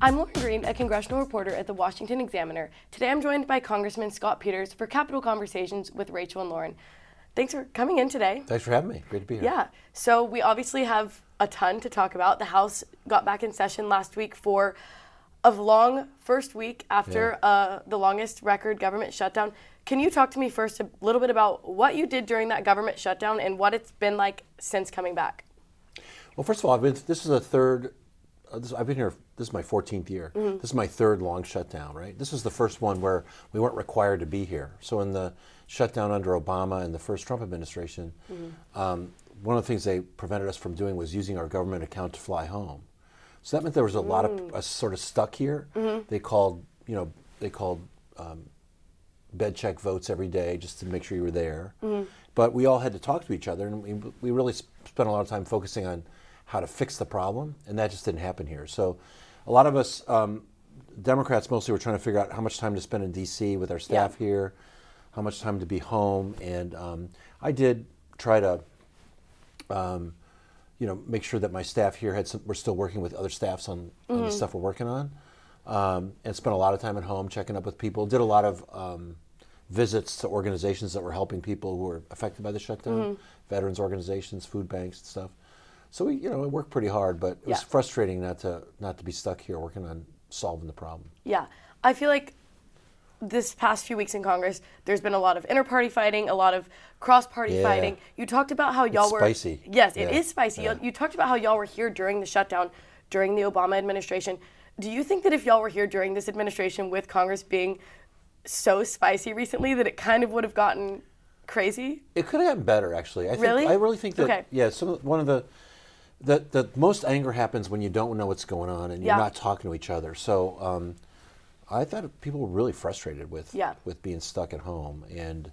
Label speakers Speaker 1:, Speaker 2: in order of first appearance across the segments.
Speaker 1: I'm Lauren Green, a congressional reporter at the Washington Examiner. Today I'm joined by Congressman Scott Peters for Capitol Conversations with Rachel and Lauren. Thanks for coming in today.
Speaker 2: Thanks for having me. Great to be here.
Speaker 1: Yeah, so we obviously have a ton to talk about. The House got back in session last week for a long first week after the longest record government shutdown. Can you talk to me first a little bit about what you did during that government shutdown and what it's been like since coming back?
Speaker 2: Well, first of all, this is the third. I've been here. This is my 14th year.
Speaker 1: Mm-hmm.
Speaker 2: This is my third long shutdown. Right. This was the first one where we weren't required to be here. So in the shutdown under Obama and the first Trump administration, one of the things they prevented us from doing was using our government account to fly home. So that meant there was a lot of us sort of stuck here. They called bed check votes every day just to make sure you were there. But we all had to talk to each other, and we really spent a lot of time focusing on how to fix the problem, and that just didn't happen here. So a lot of us, Democrats mostly, were trying to figure out how much time to spend in D.C. with our staff here, how much time to be home, and I did try to make sure that my staff here were still working with other staffs on the stuff we're working on, and spent a lot of time at home checking up with people. Did a lot of visits to organizations that were helping people who were affected by the shutdown, veterans organizations, food banks, and stuff. So we worked pretty hard, but it was frustrating not to be stuck here working on solving the problem.
Speaker 1: Yeah, I feel like this past few weeks in Congress, there's been a lot of inter-party fighting, a lot of cross-party fighting. You talked about how y'all were
Speaker 2: spicy.
Speaker 1: Yes, it is spicy. Yeah. You talked about how y'all were here during the shutdown, during the Obama administration. Do you think that if y'all were here during this administration with Congress being so spicy recently that it kind of would have gotten crazy?
Speaker 2: It could have gotten better, actually. I really think that.
Speaker 1: Okay.
Speaker 2: Yeah, one of the most anger happens when you don't know what's going on and you're not talking to each other. So I thought people were really frustrated with being stuck at home, and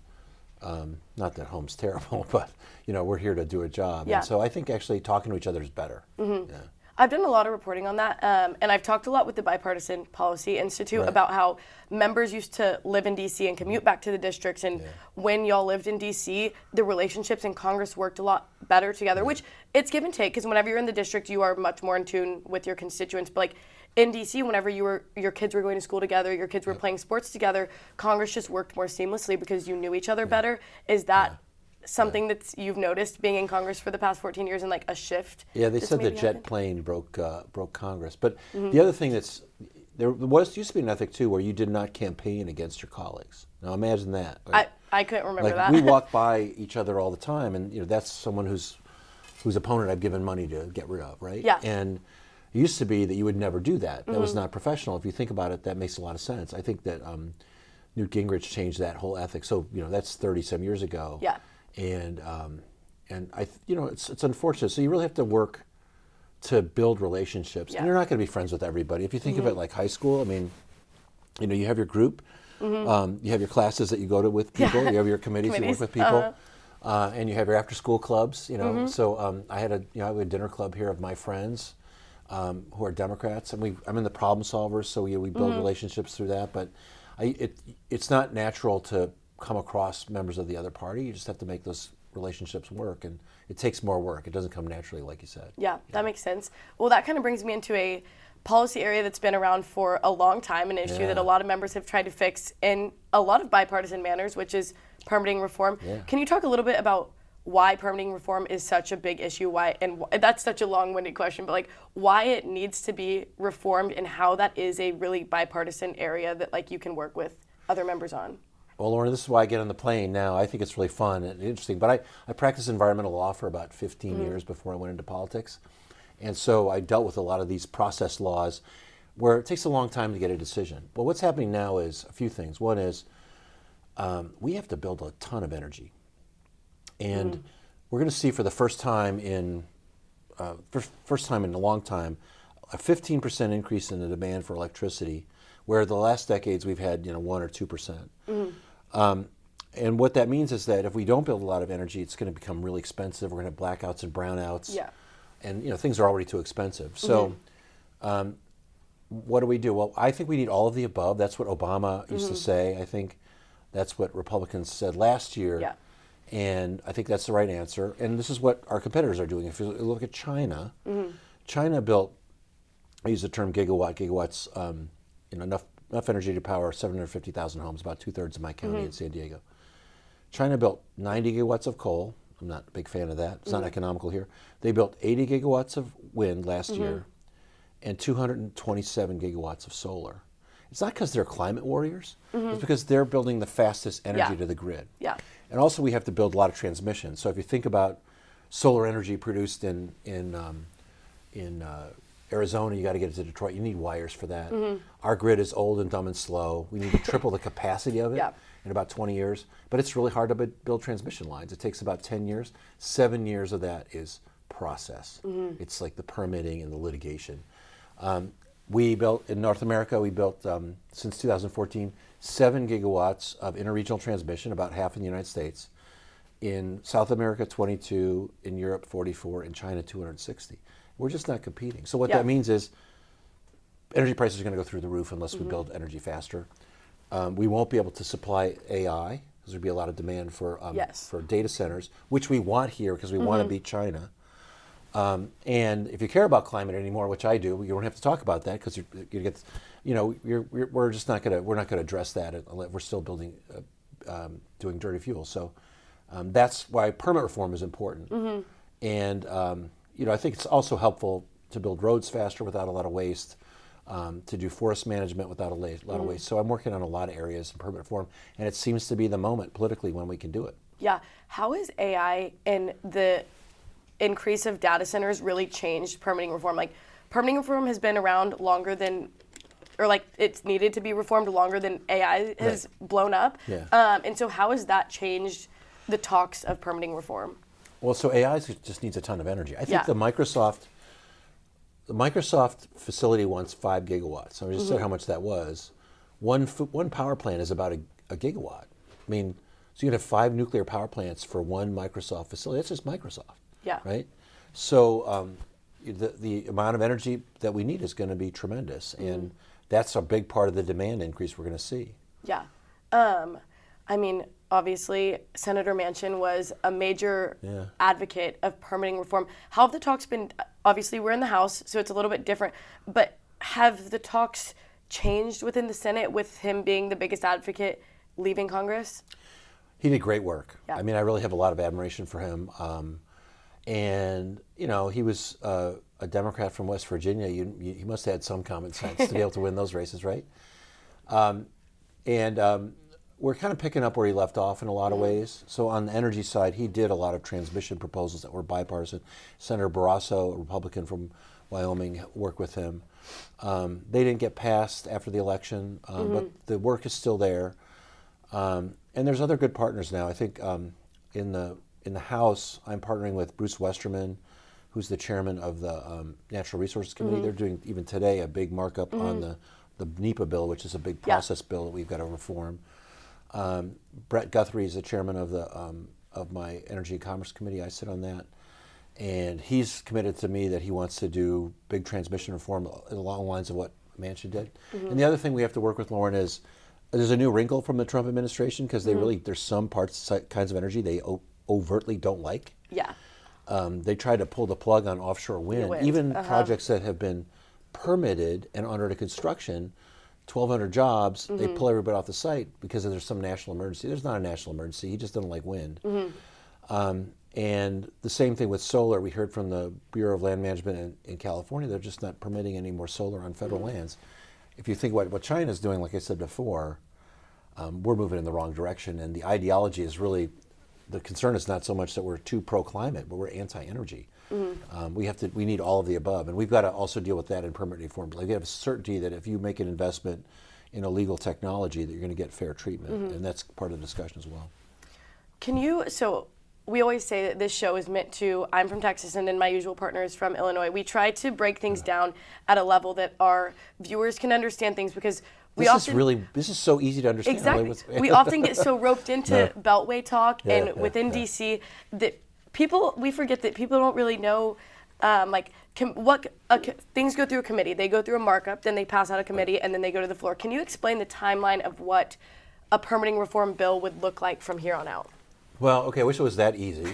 Speaker 2: not that home's terrible, but we're here to do a job.
Speaker 1: Yeah.
Speaker 2: And so I think actually talking to each other is better. Yeah.
Speaker 1: I've done a lot of reporting on that, and I've talked a lot with the Bipartisan Policy Institute about how members used to live in D.C. and commute back to the districts, and when y'all lived in D.C., the relationships in Congress worked a lot better together, which it's give and take, because whenever you're in the district, you are much more in tune with your constituents, but like in D.C., whenever your kids were going to school together, your kids were playing sports together, Congress just worked more seamlessly because you knew each other better. Is that something that you've noticed being in Congress for the past 14 years and like a shift?
Speaker 2: Yeah, they said the jet plane broke Congress. But the other thing used to be an ethic too where you did not campaign against your colleagues. Now imagine that. Right?
Speaker 1: I couldn't remember that.
Speaker 2: We walk by each other all the time, and that's someone whose opponent I've given money to get rid of, right?
Speaker 1: Yeah.
Speaker 2: And it used to be that you would never do that. That was not professional. If you think about it, that makes a lot of sense. I think that Newt Gingrich changed that whole ethic. So that's 30-some years ago.
Speaker 1: Yeah.
Speaker 2: And it's unfortunate. So you really have to work to build relationships, and you're not going to be friends with everybody. If you think of it like high school, I mean, you have your group, you have your classes that you go to with people, you have your committees you work with people, and you have your after-school clubs. So I had a dinner club here of my friends who are Democrats, and I'm in the problem solvers, so we build relationships through that. But it's not natural to come across members of the other party. You just have to make those relationships work, and it takes more work. It doesn't come naturally, like you said.
Speaker 1: Yeah, that makes sense. Well, that kind of brings me into a policy area that's been around for a long time, an issue that a lot of members have tried to fix in a lot of bipartisan manners, which is permitting reform. Yeah. Can you talk a little bit about why permitting reform is such a big issue, that's such a long-winded question, but like why it needs to be reformed and how that is a really bipartisan area that like you can work with other members on?
Speaker 2: Well, Lauren, this is why I get on the plane now. I think it's really fun and interesting. But I practiced environmental law for about 15 years before I went into politics. And so I dealt with a lot of these process laws where it takes a long time to get a decision. Well, what's happening now is a few things. One is we have to build a ton of energy. And we're going to see for the first time in a long time, a 15% increase in the demand for electricity, where the last decades we've had 1 or 2%. And what that means is that if we don't build a lot of energy, it's going to become really expensive. We're going to have blackouts and brownouts.
Speaker 1: Yeah.
Speaker 2: And things are already too expensive. So what do we do? Well, I think we need all of the above. That's what Obama used to say. I think that's what Republicans said last year.
Speaker 1: Yeah.
Speaker 2: And I think that's the right answer. And this is what our competitors are doing. If you look at China, China built I use the term gigawatt. Gigawatts, enough energy to power 750,000 homes, about 2/3 of my county in San Diego. China built 90 gigawatts of coal. I'm not a big fan of that. It's not economical here. They built 80 gigawatts of wind last year and 227 gigawatts of solar. It's not because they're climate warriors. It's because they're building the fastest energy to the grid.
Speaker 1: Yeah.
Speaker 2: And also we have to build a lot of transmission. So if you think about solar energy produced in Arizona, you got to get it to Detroit. You need wires for that. Our grid is old and dumb and slow. We need to triple the capacity of it in about 20 years. But it's really hard to build transmission lines. It takes about 10 years. 7 years of that is process. It's like the permitting and the litigation. We built, in North America, since 2014, 7 gigawatts of interregional transmission, about half in the United States. In South America, 22, in Europe, 44, in China, 260. We're just not competing. So what that means is energy prices are going to go through the roof unless we build energy faster. We won't be able to supply AI because there'll be a lot of demand for data centers, which we want here because we want to beat China. And if you care about climate anymore, which I do, you don't have to talk about that because we're just not going to address that. We're still building, doing dirty fuel. So that's why permit reform is important. And I think it's also helpful to build roads faster without a lot of waste, to do forest management without a lot of waste. So I'm working on a lot of areas in permit reform, and it seems to be the moment politically when we can do it. Yeah.
Speaker 1: How is AI and the increase of data centers really changed permitting reform? Like, permitting reform has been around longer than, or like it's needed to be reformed longer than AI has blown up.
Speaker 2: Yeah.
Speaker 1: And so how has that changed the talks of permitting reform?
Speaker 2: Well, so AI just needs a ton of energy. I think the Microsoft facility wants 5 gigawatts. I just said how much that was. One power plant is about a gigawatt. I mean, so you could have 5 nuclear power plants for one Microsoft facility. That's just Microsoft.
Speaker 1: Yeah.
Speaker 2: Right? So the amount of energy that we need is going to be tremendous. And that's a big part of the demand increase we're going to see.
Speaker 1: Yeah. I mean, obviously, Senator Manchin was a major advocate of permitting reform. How have the talks been? Obviously, we're in the House, so it's a little bit different. But have the talks changed within the Senate with him being the biggest advocate leaving Congress?
Speaker 2: He did great work.
Speaker 1: Yeah.
Speaker 2: I mean, I really have a lot of admiration for him. And, he was a Democrat from West Virginia. He must have had some common sense to be able to win those races, right? We're kind of picking up where he left off in a lot of ways. So on the energy side, he did a lot of transmission proposals that were bipartisan. Senator Barrasso, a Republican from Wyoming, worked with him. They didn't get passed after the election, but the work is still there. And there's other good partners now. I think in the House, I'm partnering with Bruce Westerman, who's the chairman of the Natural Resources Committee. They're doing, even today, a big markup on the NEPA bill, which is a big process bill that we've got to reform. Brett Guthrie is the chairman of my Energy and Commerce Committee. I sit on that. And he's committed to me that he wants to do big transmission reform along the lines of what Manchin did. And the other thing we have to work with, Lauren, is there's a new wrinkle from the Trump administration because there's some kinds of energy they overtly don't like.
Speaker 1: Yeah.
Speaker 2: They tried to pull the plug on offshore wind. Even projects that have been permitted and under construction, 1,200 jobs, they pull everybody off the site because there's some national emergency. There's not a national emergency. He just doesn't like wind. And the same thing with solar. We heard from the Bureau of Land Management in California, they're just not permitting any more solar on federal lands. If you think what China's doing, like I said before, we're moving in the wrong direction. And the ideology is really, the concern is not so much that we're too pro-climate, but we're anti-energy. We need all of the above. And we've got to also deal with that in permit reform. Like we have certainty that if you make an investment in illegal technology, that you're going to get fair treatment. And that's part of the discussion as well.
Speaker 1: So we always say that this show is meant to, I'm from Texas and then my usual partner is from Illinois. We try to break things down at a level that our viewers can understand things because this is so easy to understand.
Speaker 2: Exactly.
Speaker 1: We often get so roped into Beltway talk and within DC that we forget that people don't really know things go through a committee. They go through a markup, then they pass out a committee, and then they go to the floor. Can you explain the timeline of what a permitting reform bill would look like from here on out?
Speaker 2: Well, okay, I wish it was that easy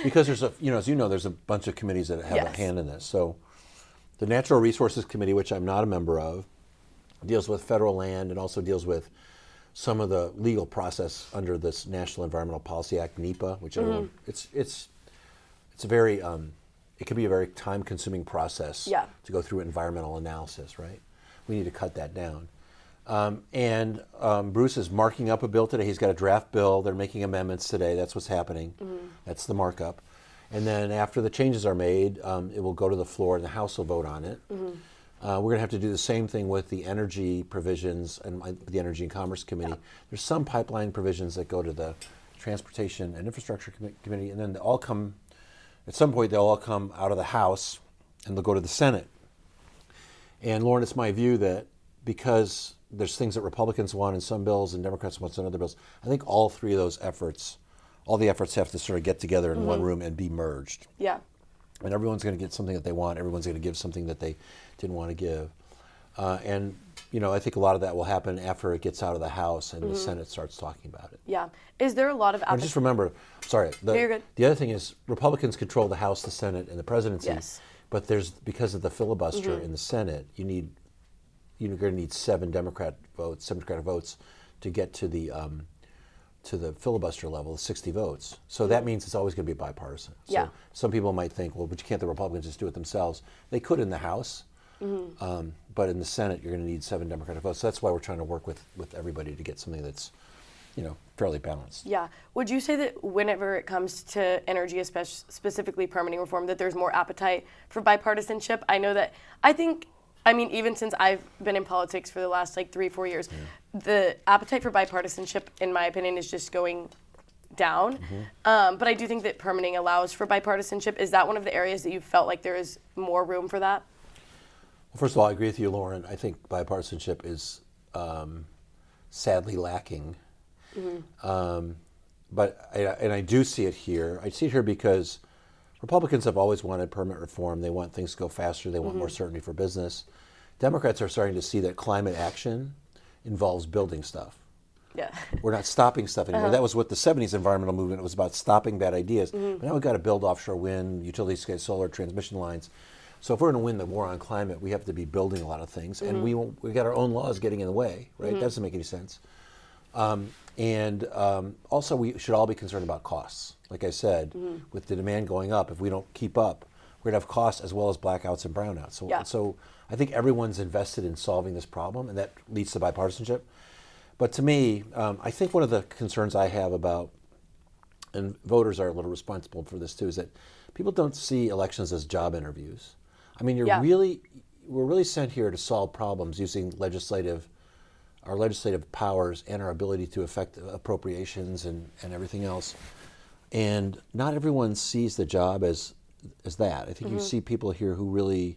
Speaker 2: because there's as you know, there's a bunch of committees that have a hand in this. So The Natural Resources Committee, which I'm not a member of, deals with federal land and also deals with some of the legal process under this National Environmental Policy Act, NEPA, which everyone, it's a very, it can be a very time-consuming process to go through environmental analysis, right? We need to cut that down. Bruce is marking up a bill today. He's got a draft bill. They're making amendments today. That's what's happening. That's the markup. And then after the changes are made, it will go to the floor and the House will vote on it. We're going to have to do the same thing with the energy provisions and the Energy and Commerce Committee. There's some pipeline provisions that go to the Transportation and Infrastructure Committee, and then they all come, at some point they'll all come out of the House and they'll go to the Senate. And Lauren, it's my view that because there's things that Republicans want in some bills and Democrats want in other bills, I think all three of those efforts, all the efforts have to sort of get together in one room and be merged.
Speaker 1: Yeah.
Speaker 2: And everyone's going to get something that they want. Everyone's going to give something that they didn't want to give. And, you know, I think a lot of that will happen after it gets out of the House and the Senate starts talking about it.
Speaker 1: Yeah. Is there a lot of...
Speaker 2: And just remember, sorry,
Speaker 1: You're good.
Speaker 2: the other thing is Republicans control the House, the Senate, and the presidency.
Speaker 1: Yes.
Speaker 2: But because of the filibuster in the Senate, you're going to need seven Democratic votes to get to the filibuster level, 60 votes. So that means it's always going to be bipartisan. So some people might think, well, but can't the Republicans just do it themselves? They could in the House, but in the Senate, you're going to need 7 Democratic votes. So that's why we're trying to work with everybody to get something that's, you know, fairly balanced.
Speaker 1: Yeah. Would you say that whenever it comes to energy, specifically permitting reform, that there's more appetite for bipartisanship? I mean, even since I've been in politics for the last 3-4 years, the appetite for bipartisanship, in my opinion, is just going down. But I do think that permitting allows for bipartisanship. Is that one of the areas that you felt like there is more room for that?
Speaker 2: Well, first of all, I agree with you, Lauren. I think bipartisanship is sadly lacking. But I do see it here. I see it here because Republicans have always wanted permit reform. They want things to go faster. They want more certainty for business. Democrats are starting to see that climate action involves building stuff.
Speaker 1: Yeah.
Speaker 2: We're not stopping stuff anymore. That was what the 70s environmental movement was about, stopping bad ideas. But now we've got to build offshore wind, utility scale solar, transmission lines. So if we're going to win the war on climate, we have to be building a lot of things. And we got our own laws getting in the way, right? That doesn't make any sense. Also, we should all be concerned about costs. Like I said, with the demand going up, if we don't keep up, we're going to have costs as well as blackouts and brownouts. So I think everyone's invested in solving this problem, and that leads to bipartisanship. But to me, I think one of the concerns I have about, and voters are a little responsible for this too, is that people don't see elections as job interviews. I mean, we're really sent here to solve problems using our legislative powers and our ability to affect appropriations and everything else. And not everyone sees the job as that. I think you see people here who really,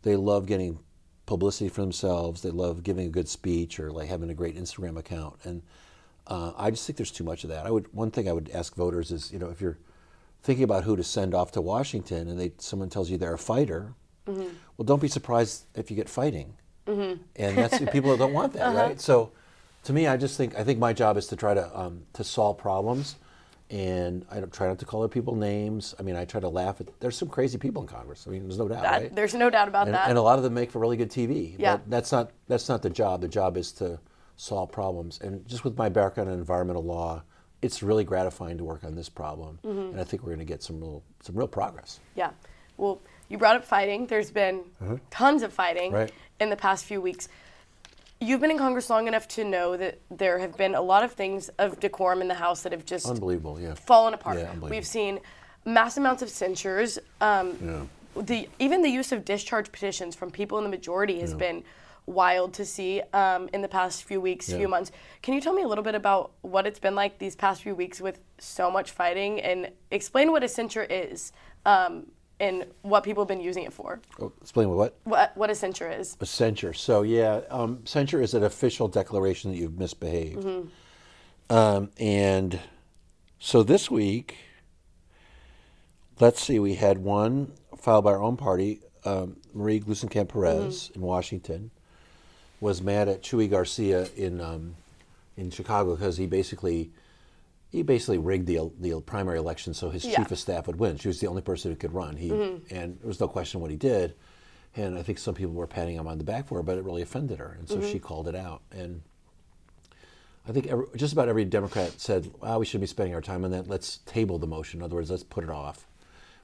Speaker 2: they love getting publicity for themselves. They love giving a good speech or having a great Instagram account. And I just think there's too much of that. One thing I would ask voters is, if you're thinking about who to send off to Washington and someone tells you they're a fighter, well, don't be surprised if you get fighting. And that's people don't want that, right? So, to me, I think my job is to try to solve problems, and I don't try not to call other people names. I mean, I try to laugh at. There's some crazy people in Congress. I mean, there's no doubt, right?
Speaker 1: There's no doubt about that.
Speaker 2: And a lot of them make for really good TV.
Speaker 1: Yeah.
Speaker 2: But that's not the job. The job is to solve problems. And just with my background in environmental law, it's really gratifying to work on this problem. And I think we're going to get some real progress.
Speaker 1: Yeah. Well, you brought up fighting. There's been tons of fighting in the past few weeks. You've been in Congress long enough to know that there have been a lot of things of decorum in the House that have just
Speaker 2: unbelievable,
Speaker 1: fallen apart.
Speaker 2: Yeah, unbelievable.
Speaker 1: We've seen mass amounts of censures. Even the use of discharge petitions from people in the majority has been wild to see in the past few weeks, few months. Can you tell me a little bit about what it's been like these past few weeks with so much fighting, and explain what a censure is and what people have been using it for?
Speaker 2: Explain what?
Speaker 1: What a censure is.
Speaker 2: A censure. So censure is an official declaration that you've misbehaved. And so this week, let's see, we had one filed by our own party. Marie Gluesenkamp Perez in Washington was mad at Chuy Garcia in Chicago because he basically rigged the primary election so his chief of staff would win. She was the only person who could run. And there was no question what he did. And I think some people were patting him on the back for it, but it really offended her. And so she called it out. And I think just about every Democrat said, well, we shouldn't be spending our time on that. Let's table the motion. In other words, let's put it off.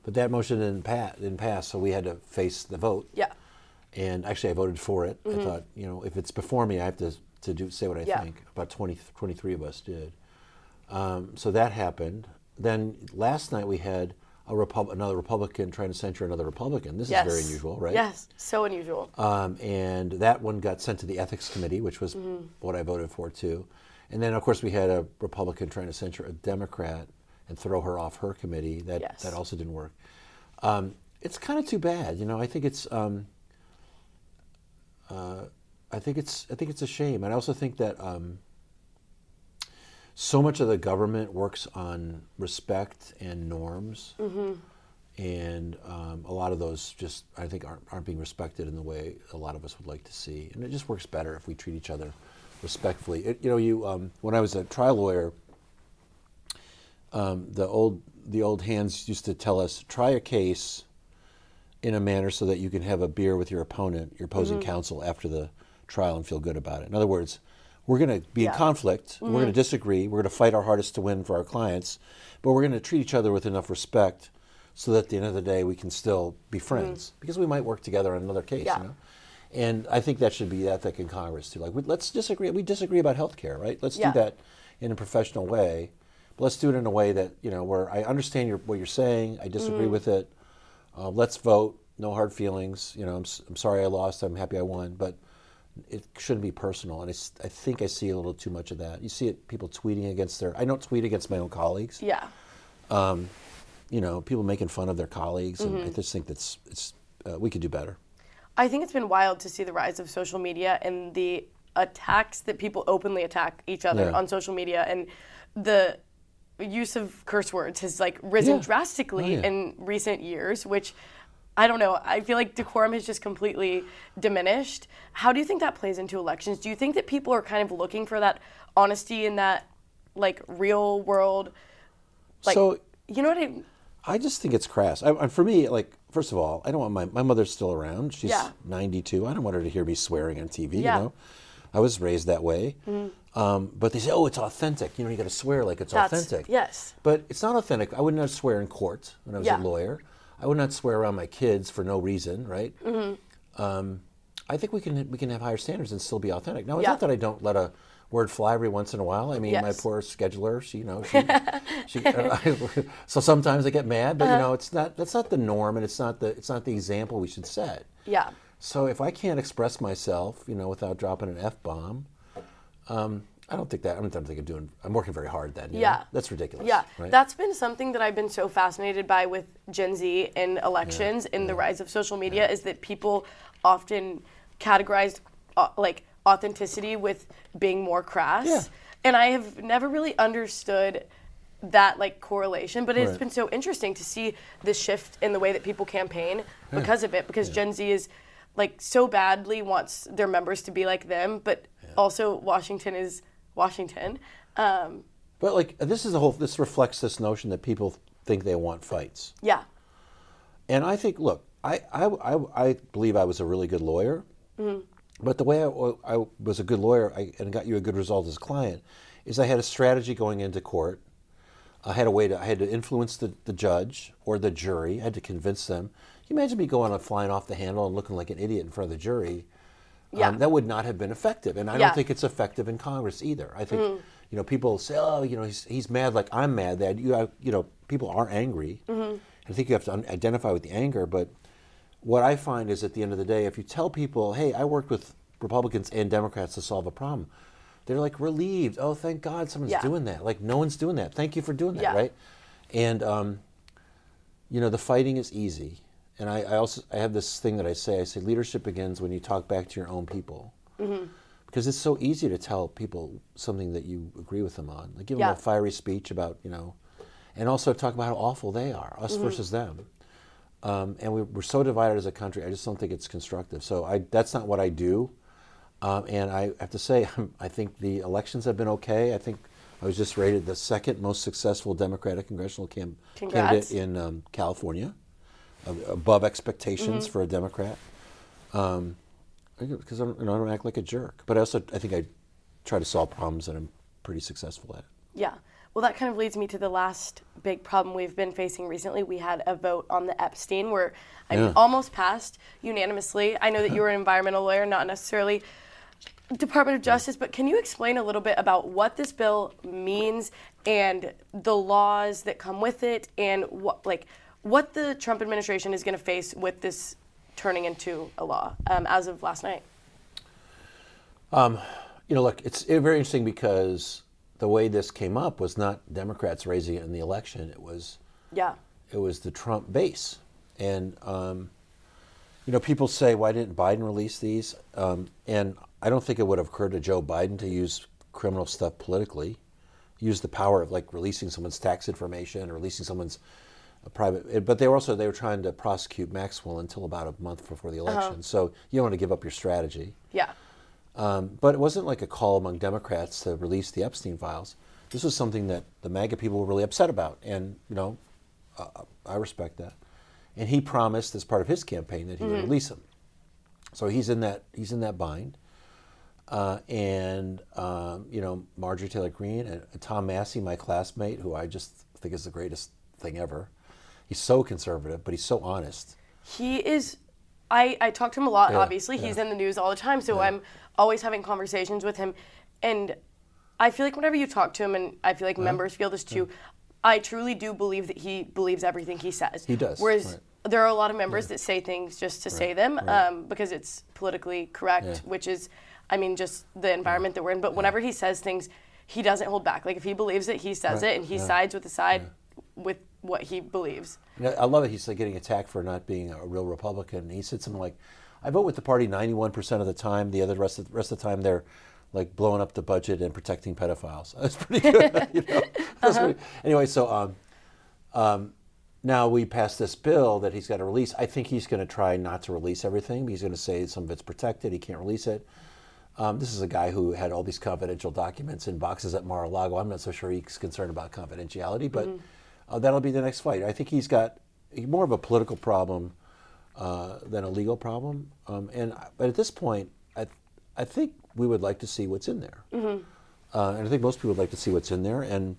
Speaker 2: But that motion didn't pass, so we had to face the vote.
Speaker 1: Yeah.
Speaker 2: And actually, I voted for it. I thought, if it's before me, I have to say what I think. About 23 of us did. So that happened. Then last night we had another Republican trying to censure another Republican. This is very unusual, right?
Speaker 1: Yes, so unusual.
Speaker 2: And that one got sent to the Ethics Committee, which was what I voted for too. And then, of course, we had a Republican trying to censure a Democrat and throw her off her committee. That also didn't work. It's kind of too bad, I think it's. I think it's a shame, and I also think that so much of the government works on respect and norms, and a lot of those just I think aren't being respected in the way a lot of us would like to see, and it just works better if we treat each other respectfully. When I was a trial lawyer, the old hands used to tell us, try a case in a manner so that you can have a beer with your opponent, your opposing counsel, after the trial and feel good about it. In other words, we're going to be in conflict, we're going to disagree, we're going to fight our hardest to win for our clients, but we're going to treat each other with enough respect so that at the end of the day we can still be friends, because we might work together on another case, And I think that should be ethic in Congress too. Like, let's disagree. We disagree about health care, right? Let's do that in a professional way, but let's do it in a way that, where I understand what you're saying, I disagree with it. Let's vote. No hard feelings. I'm sorry I lost. I'm happy I won. But it shouldn't be personal. And I think I see a little too much of that. You see it, people tweeting against I don't tweet against my own colleagues.
Speaker 1: Yeah.
Speaker 2: People making fun of their colleagues. And I just think we could do better.
Speaker 1: I think it's been wild to see the rise of social media and the attacks that people openly attack each other on social media, and the use of curse words has risen drastically in recent years, which I don't know. I feel like decorum has just completely diminished. How do you think that plays into elections? Do you think that people are kind of looking for that honesty in that real world?
Speaker 2: So
Speaker 1: you know what I mean?
Speaker 2: I just think it's crass. For me, first of all, I don't want my mother's still around. She's 92. I don't want her to hear me swearing on TV. I was raised that way. But they say, oh, it's authentic. You got to swear like it's authentic.
Speaker 1: Yes.
Speaker 2: But it's not authentic. I would not swear in court when I was a lawyer. I would not swear around my kids for no reason, right? I think we can have higher standards and still be authentic. Now, it's not that I don't let a word fly every once in a while. I mean, my poor scheduler, so sometimes I get mad, but that's not the norm, and it's not the example we should set.
Speaker 1: Yeah.
Speaker 2: So if I can't express myself, without dropping an F-bomb, I don't think I'm working very hard then. That's ridiculous.
Speaker 1: Yeah.
Speaker 2: Right?
Speaker 1: That's been something that I've been so fascinated by with Gen Z in elections and the rise of social media is that people often categorize authenticity with being more crass.
Speaker 2: Yeah.
Speaker 1: And I have never really understood that correlation, but it's been so interesting to see the shift in the way that people campaign because of it, because Gen Z is so badly wants their members to be like them, but also Washington is Washington.
Speaker 2: But this reflects this notion that people think they want fights.
Speaker 1: Yeah.
Speaker 2: And I think, look, I believe I was a really good lawyer, but the way I was a good lawyer and got you a good result as a client is I had a strategy going into court. I had to influence the judge or the jury. I had to convince them. Can you imagine me flying off the handle and looking like an idiot in front of the jury? That would not have been effective, and I don't think it's effective in Congress either. I think people say, oh, he's mad like I'm mad. That people are angry. I think you have to identify with the anger. But what I find is at the end of the day, if you tell people, hey, I worked with Republicans and Democrats to solve a problem, they're relieved. Oh, thank God someone's doing that. No one's doing that. Thank you for doing that, right? And the fighting is easy. And I have this thing that I say leadership begins when you talk back to your own people. Because it's so easy to tell people something that you agree with them on. Give them a fiery speech about, and also talk about how awful they are, us versus them. And we're so divided as a country, I just don't think it's constructive. So that's not what I do. And I have to say, I think the elections have been okay. I think I was just rated the second most successful Democratic congressional candidate in California, above expectations for a Democrat. Because I don't act like a jerk. But I think I try to solve problems, and I'm pretty successful at it.
Speaker 1: Yeah. Well, that kind of leads me to the last big problem we've been facing recently. We had a vote on the Epstein where almost passed unanimously. I know that you were an environmental lawyer, not necessarily Department of Justice, but can you explain a little bit about what this bill means and the laws that come with it, and what the Trump administration is going to face with this turning into a law as of last night?
Speaker 2: Look, it's very interesting because the way this came up was not Democrats raising it in the election. It was the Trump base. And, people say, why didn't Biden release these? And I don't think it would have occurred to Joe Biden to use criminal stuff politically, use the power of like releasing someone's tax information or releasing someone's private. But they were trying to prosecute Maxwell until about a month before the election. So you don't want to give up your strategy.
Speaker 1: Yeah.
Speaker 2: But it wasn't like a call among Democrats to release the Epstein files. This was something that the MAGA people were really upset about, and I respect that. And he promised, as part of his campaign, that he would release them. So he's in that bind. Marjorie Taylor Greene and Tom Massey, my classmate, who I just think is the greatest thing ever. He's so conservative, but he's so honest.
Speaker 1: He is. I talk to him a lot, obviously. He's in the news all the time, so I'm always having conversations with him. And I feel like whenever you talk to him, and I feel like members feel this too, I truly do believe that he believes everything he says.
Speaker 2: He does.
Speaker 1: Whereas there are a lot of members that say things just to say them because it's politically correct, which is, just the environment that we're in. But whenever he says things, he doesn't hold back. Like if he believes it, he says it, and he sides with the side with what he believes.
Speaker 2: I love it. He's like getting attacked for not being a real Republican. He said something like, "I vote with the party 91% of the time. The rest of the time they're like blowing up the budget and protecting pedophiles." That's pretty good. Anyway, so now we passed this bill that he's got to release. I think he's going to try not to release everything. He's going to say some of it's protected. He can't release it. This is a guy who had all these confidential documents in boxes at Mar-a-Lago. I'm not so sure he's concerned about confidentiality, but that'll be the next fight. I think he's got more of a political problem than a legal problem. But at this point, I think we would like to see what's in there. And I think most people would like to see what's in there. And,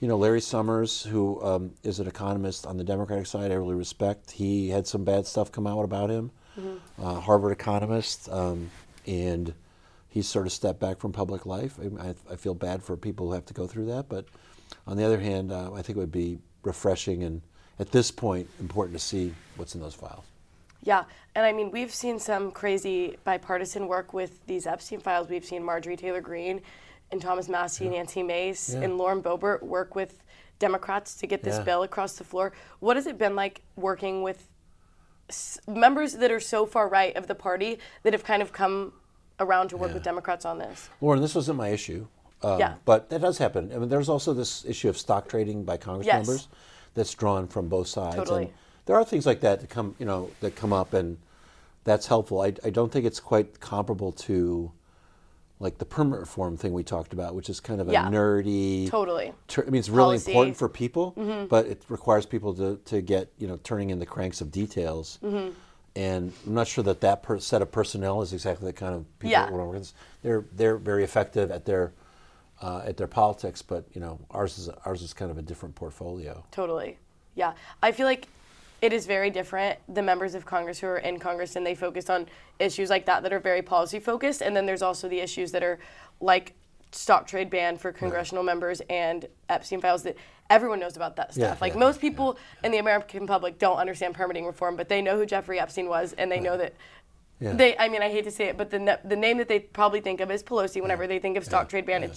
Speaker 2: Larry Summers, who is an economist on the Democratic side, I really respect. He had some bad stuff come out about him, Harvard economist, and he's sort of stepped back from public life. I feel bad for people who have to go through that. But on the other hand, I think it would be refreshing and, at this point, important to see what's in those files.
Speaker 1: Yeah, and we've seen some crazy bipartisan work with these Epstein files. We've seen Marjorie Taylor Greene and Thomas Massey, Nancy Mace, and Lauren Boebert work with Democrats to get this bill across the floor. What has it been like working with members that are so far right of the party that have kind of come around to work with Democrats on this?
Speaker 2: Lauren, this wasn't my issue, but that does happen. There's also this issue of stock trading by Congress members that's drawn from both sides.
Speaker 1: Totally.
Speaker 2: And there are things like that that come up, and that's helpful. I don't think it's quite comparable to like the permit reform thing we talked about, which is kind of a nerdy.
Speaker 1: Totally.
Speaker 2: It's really important for people, but it requires people to get turning in the cranks of details. And I'm not sure that set of personnel is exactly the kind of people that we're working with. They're very effective at their politics, but ours is kind of a different portfolio.
Speaker 1: Totally. Yeah. I feel like it is very different, the members of Congress who are in Congress, and they focus on issues like that are very policy focused. And then there's also the issues that are like stock trade ban for congressional members and Epstein files that everyone knows about that stuff. Most people in the American public don't understand permitting reform, but they know who Jeffrey Epstein was, and they know that I hate to say it, but the name that they probably think of is Pelosi whenever they think of stock trade ban.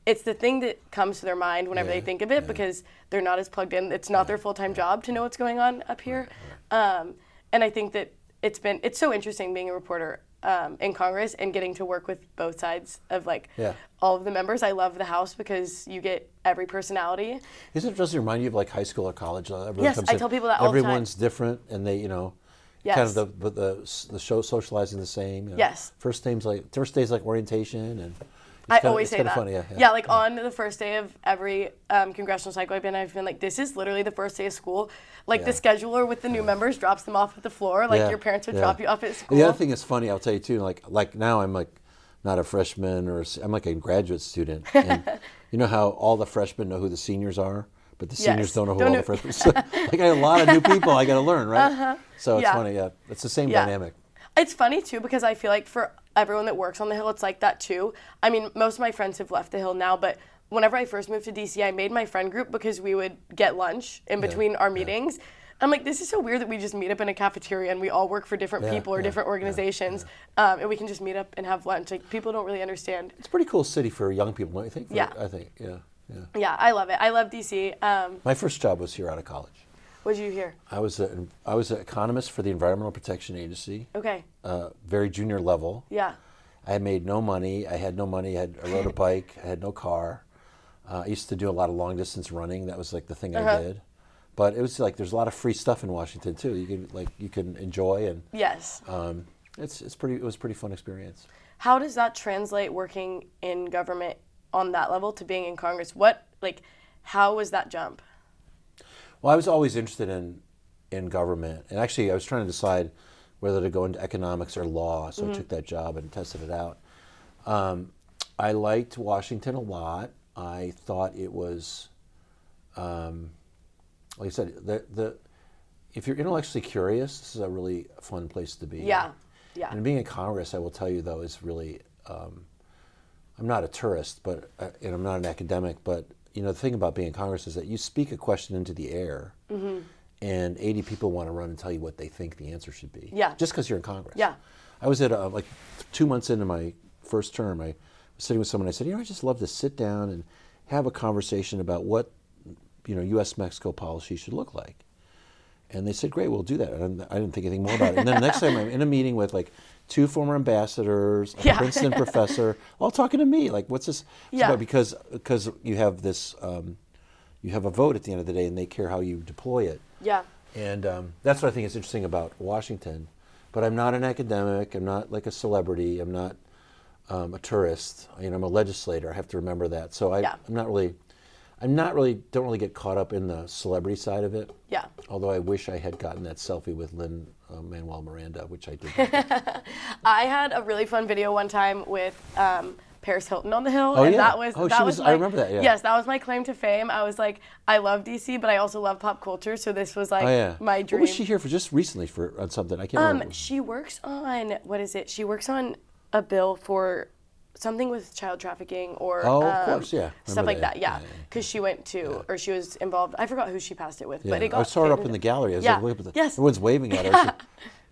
Speaker 1: It's the thing that comes to their mind whenever they think of it because they're not as plugged in. It's not their full-time job to know what's going on up here. And I think that it's so interesting being a reporter in Congress and getting to work with both sides of all of the members. I love the House because you get every personality.
Speaker 2: Does it remind you of like high school or college?
Speaker 1: Yes, I tell people that all the time.
Speaker 2: Everyone's different, and they kind of the show socializing the same.
Speaker 1: Yes.
Speaker 2: First day's like orientation, and
Speaker 1: I always say that.
Speaker 2: Funny,
Speaker 1: yeah, like on the first day of every congressional cycle I've been like, this is literally the first day of school. Like the scheduler with the new members drops them off at the floor. Like your parents would drop you off at school.
Speaker 2: And the other thing is funny, I'll tell you too, like now I'm like not a freshman I'm like a graduate student. And you know how all the freshmen know who the seniors are, but the seniors don't know who all the freshmen are. So, like I have a lot of new people I got to learn, right? So it's funny, it's the same dynamic.
Speaker 1: It's funny too because I feel like for everyone that works on the Hill, it's like that too. I mean, most of my friends have left the Hill now, but whenever I first moved to DC, I made my friend group because we would get lunch in between our meetings. I'm like, this is so weird that we just meet up in a cafeteria and we all work for different people or different organizations, and we can just meet up and have lunch. Like, people don't really understand.
Speaker 2: It's a pretty cool city for young people, don't you think?
Speaker 1: Yeah.
Speaker 2: I think,
Speaker 1: Yeah, I love it. I love DC.
Speaker 2: My first job was here out of college.
Speaker 1: What did you hear?
Speaker 2: I was an economist for the Environmental Protection Agency.
Speaker 1: Okay.
Speaker 2: Very junior level.
Speaker 1: Yeah.
Speaker 2: I had made no money. I had no money. I rode a bike. I had no car. I used to do a lot of long distance running. That was like the thing I did. But it was like there's a lot of free stuff in Washington too. You can enjoy and
Speaker 1: yes.
Speaker 2: It was a pretty fun experience.
Speaker 1: How does that translate working in government on that level to being in Congress? How was that jump?
Speaker 2: Well, I was always interested in government, and actually I was trying to decide whether to go into economics or law, so I took that job and tested it out. I liked Washington a lot. I thought it was, like I said, if you're intellectually curious, this is a really fun place to be.
Speaker 1: Yeah, yeah.
Speaker 2: And being in Congress, I will tell you though, is really, I'm not a tourist, and I'm not an academic, but the thing about being in Congress is that you speak a question into the air, and 80 people want to run and tell you what they think the answer should be.
Speaker 1: Yeah.
Speaker 2: Just because you're in Congress.
Speaker 1: Yeah.
Speaker 2: I was at like 2 months into my first term, I was sitting with someone. I said, I just love to sit down and have a conversation about what U.S.-Mexico policy should look like. And they said, great, we'll do that. And I didn't think anything more about it. And then the next time I'm in a meeting with like 2 former ambassadors, a Princeton professor, all talking to me, like, what's this?
Speaker 1: Yeah.
Speaker 2: Because you have this, you have a vote at the end of the day, and they care how you deploy it.
Speaker 1: Yeah.
Speaker 2: And that's what I think is interesting about Washington. But I'm not an academic. I'm not like a celebrity. I'm not a tourist. I'm a legislator. I have to remember that. So don't really get caught up in the celebrity side of it.
Speaker 1: Yeah.
Speaker 2: Although I wish I had gotten that selfie with Lin-Manuel Miranda, which I did.
Speaker 1: I had a really fun video one time with Paris Hilton on the Hill,
Speaker 2: Oh,
Speaker 1: and
Speaker 2: yeah.
Speaker 1: that was
Speaker 2: I remember that. Yeah.
Speaker 1: Yes, that was my claim to fame. I was like, I love DC, but I also love pop culture, so this was like my dream.
Speaker 2: What was she here for? Just recently on something? I can't remember.
Speaker 1: She works on She works on a bill for something with child trafficking or
Speaker 2: of course, yeah.
Speaker 1: stuff like that. Yeah,
Speaker 2: Yeah.
Speaker 1: because she went to or she was involved. I forgot who she passed it with, but it got.
Speaker 2: I saw her up in the gallery. I was like, look at
Speaker 1: Yes.
Speaker 2: everyone's waving at her. I said,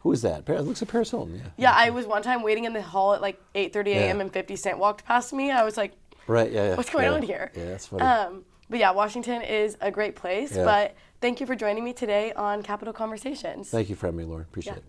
Speaker 2: who is that? It looks like Paris Hilton. Yeah.
Speaker 1: Yeah, I was one time waiting in the hall at like 8:30 a.m. and 50 Cent walked past me. I was like,
Speaker 2: right, yeah.
Speaker 1: What's going on here?
Speaker 2: Yeah, that's funny.
Speaker 1: But yeah, Washington is a great place.
Speaker 2: Yeah.
Speaker 1: But thank you for joining me today on Capitol Conversations.
Speaker 2: Thank you for having me, Lauren. Appreciate it.